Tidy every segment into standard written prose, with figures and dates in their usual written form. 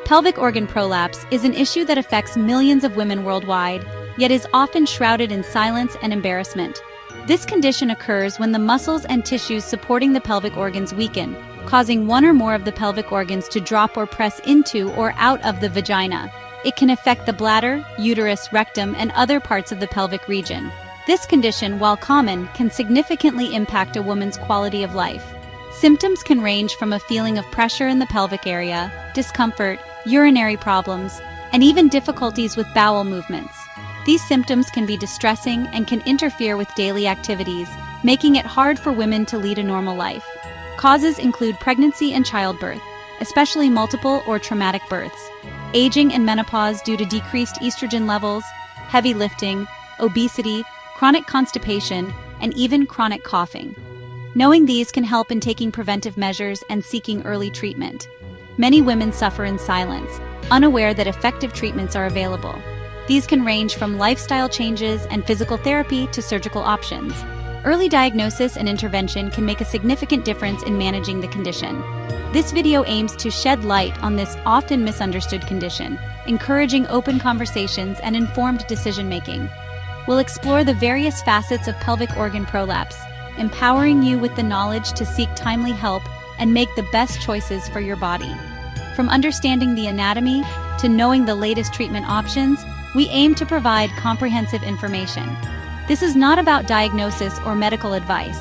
Pelvic organ prolapse is an issue that affects millions of women worldwide, yet is often shrouded in silence and embarrassment. This condition occurs when the muscles and tissues supporting the pelvic organs weaken, causing one or more of the pelvic organs to drop or press into or out of the vagina. It can affect the bladder, uterus, rectum, and other parts of the pelvic region. This condition, while common, can significantly impact a woman's quality of life. Symptoms can range from a feeling of pressure in the pelvic area, discomfort, urinary problems, and even difficulties with bowel movements. These symptoms can be distressing and can interfere with daily activities, making it hard for women to lead a normal life. Causes include pregnancy and childbirth, especially multiple or traumatic births, aging and menopause due to decreased estrogen levels, heavy lifting, obesity, chronic constipation, and even chronic coughing. Knowing these can help in taking preventive measures and seeking early treatment. Many women suffer in silence, unaware that effective treatments are available. These can range from lifestyle changes and physical therapy to surgical options. Early diagnosis and intervention can make a significant difference in managing the condition. This video aims to shed light on this often misunderstood condition, encouraging open conversations and informed decision-making. We'll explore the various facets of pelvic organ prolapse, empowering you with the knowledge to seek timely help and make the best choices for your body. From understanding the anatomy to knowing the latest treatment options, we aim to provide comprehensive information. This is not about diagnosis or medical advice.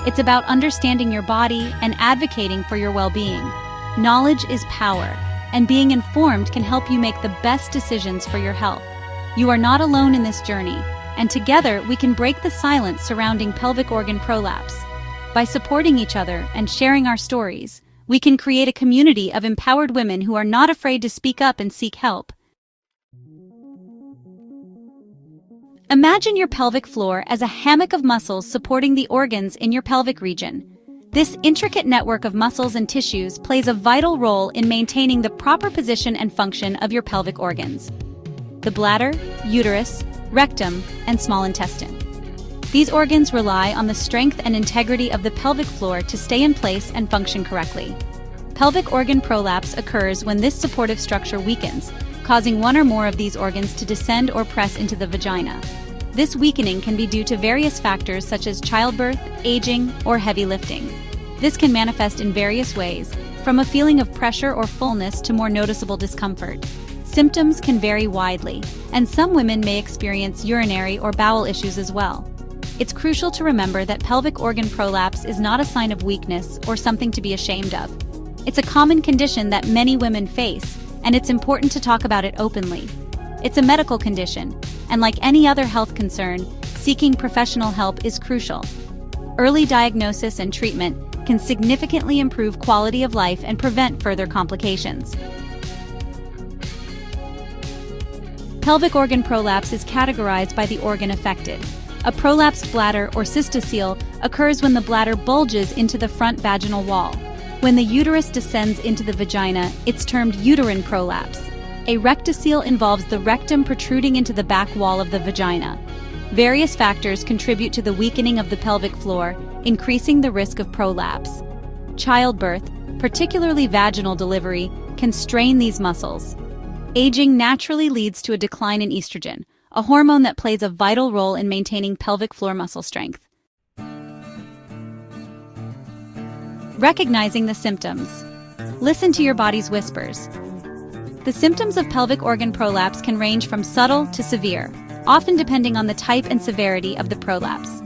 It's about understanding your body and advocating for your well-being. Knowledge is power, and being informed can help you make the best decisions for your health. You are not alone in this journey, and together we can break the silence surrounding pelvic organ prolapse. By supporting each other and sharing our stories, we can create a community of empowered women who are not afraid to speak up and seek help. Imagine your pelvic floor as a hammock of muscles supporting the organs in your pelvic region. This intricate network of muscles and tissues plays a vital role in maintaining the proper position and function of your pelvic organs: the bladder, uterus, rectum, and small intestine. These organs rely on the strength and integrity of the pelvic floor to stay in place and function correctly. Pelvic organ prolapse occurs when this supportive structure weakens, causing one or more of these organs to descend or press into the vagina. This weakening can be due to various factors such as childbirth, aging, or heavy lifting. This can manifest in various ways, from a feeling of pressure or fullness to more noticeable discomfort. Symptoms can vary widely, and some women may experience urinary or bowel issues as well. It's crucial to remember that pelvic organ prolapse is not a sign of weakness or something to be ashamed of. It's a common condition that many women face, and it's important to talk about it openly. It's a medical condition, and like any other health concern, seeking professional help is crucial. Early diagnosis and treatment can significantly improve quality of life and prevent further complications. Pelvic organ prolapse is categorized by the organ affected. A prolapsed bladder or cystocele occurs when the bladder bulges into the front vaginal wall. When the uterus descends into the vagina, it's termed uterine prolapse. A rectocele involves the rectum protruding into the back wall of the vagina. Various factors contribute to the weakening of the pelvic floor, increasing the risk of prolapse. Childbirth, particularly vaginal delivery, can strain these muscles. Aging naturally leads to a decline in estrogen, a hormone that plays a vital role in maintaining pelvic floor muscle strength. Recognizing the symptoms. Listen to your body's whispers. The symptoms of pelvic organ prolapse can range from subtle to severe, often depending on the type and severity of the prolapse.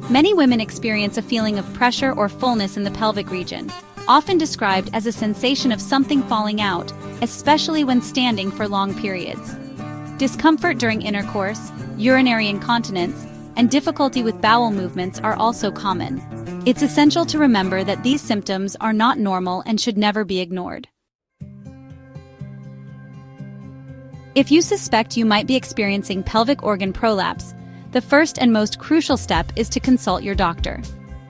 Many women experience a feeling of pressure or fullness in the pelvic region, often described as a sensation of something falling out, especially when standing for long periods. Discomfort during intercourse, urinary incontinence, and difficulty with bowel movements are also common. It's essential to remember that these symptoms are not normal and should never be ignored. If you suspect you might be experiencing pelvic organ prolapse, the first and most crucial step is to consult your doctor.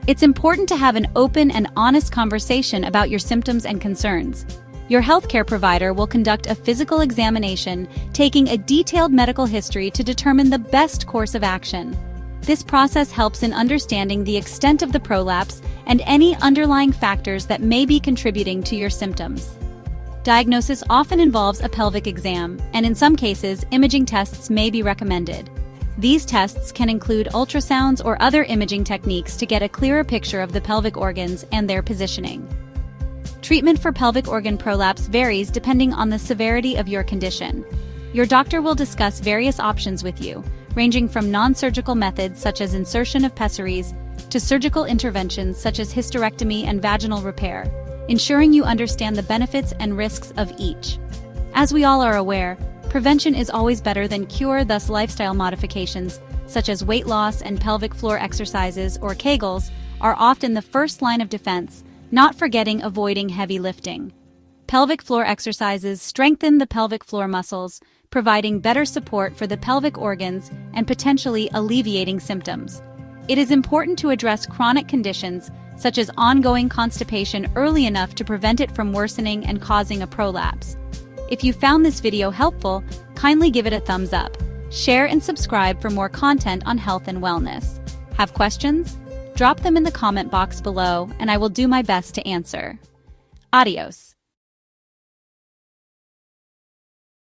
It's important to have an open and honest conversation about your symptoms and concerns. Your healthcare provider will conduct a physical examination, taking a detailed medical history to determine the best course of action. This process helps in understanding the extent of the prolapse and any underlying factors that may be contributing to your symptoms. Diagnosis often involves a pelvic exam, and in some cases, imaging tests may be recommended. These tests can include ultrasounds or other imaging techniques to get a clearer picture of the pelvic organs and their positioning. Treatment for pelvic organ prolapse varies depending on the severity of your condition. Your doctor will discuss various options with you, ranging from non-surgical methods such as insertion of pessaries to surgical interventions such as hysterectomy and vaginal repair, ensuring you understand the benefits and risks of each. As we all are aware, prevention is always better than cure, thus lifestyle modifications, such as weight loss and pelvic floor exercises or Kegels, are often the first line of defense, not forgetting avoiding heavy lifting. Pelvic floor exercises strengthen the pelvic floor muscles, providing better support for the pelvic organs and potentially alleviating symptoms. It is important to address chronic conditions, such as ongoing constipation, early enough to prevent it from worsening and causing a prolapse. If you found this video helpful, kindly give it a thumbs up. Share and subscribe for more content on health and wellness. Have questions? Drop them in the comment box below, and I will do my best to answer. Adios.